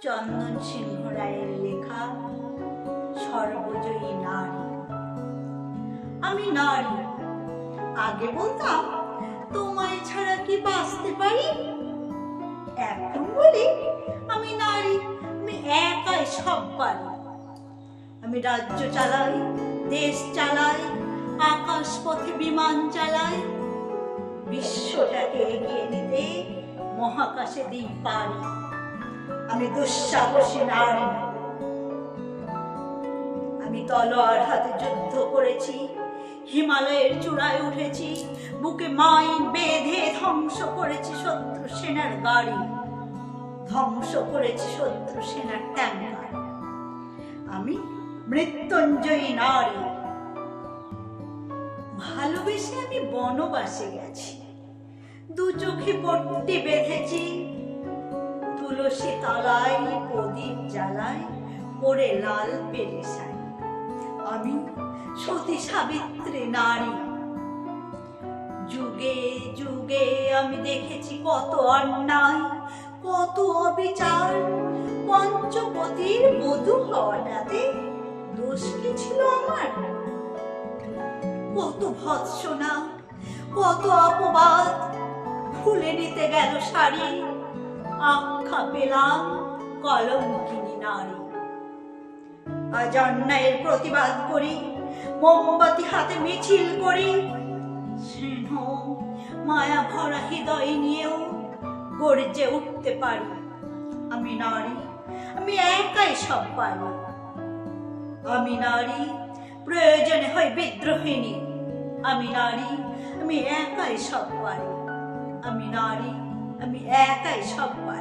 চন্দন সিংহ রায়ের লেখা সর্বজয়ী নারী। আমি নারী। আগে বলতাম তোমায় ছাড়া কি বাঁচতে পারি, এখন বলি আমি নারী, আমি একাই সব পারি। আমি রাজ্য চালাই, দেশ চালাই, আকাশ পথে বিমান চালাই, বিশ্বটাকে এগিয়ে নিতে মহাকাশে দিই পারি। আমি দুঃসাহসী নারী। আমি তলোয়ার হাতে যুদ্ধ করেছি, হিমালয়ের চূড়ায় উঠেছি, বুকে মাইন বেঁধে ধ্বংস করেছি শত্রু সেনার গাড়ি, ধ্বংস করেছি শত্রু সেনার ট্যাঙ্কার। আমি মৃত্যুঞ্জয়ী নারী। ভালোবেসে আমি বনবাসে গেছি, দু চোখে পট্টি বেঁধেছি, তুলসী তলায় প্রদীপ জ্বালায় পরে লাল পেরেশাই। আমি সতী সাবিত্রী নারী। যুগে যুগে আমি দেখেছি কত অন্যায়, কত অবিচার। পঞ্চপতির বধূ হওয়াটাতে দোষ কি ছিল আমার? কত ভৎসনা, কত অপবাদ, খুলে নিতে গেল শাড়ি, আখ্যা পেলাম কলঙ্কিনী নারী। আজ অন্যায়ের প্রতিবাদ করি, মোমবাতি হাতে মিছিল করি, স্নেহ মায়া ভরা হৃদয় নিয়েও গর্জে উঠতে পারি। আমি নারী, আমি একাই সব পারি। আমি নারী, প্রয়োজনে হয় বিদ্রোহিণী। আমি নারী, আমি একাই সব পারি। আমি নারী, আমি একাই সব পারি।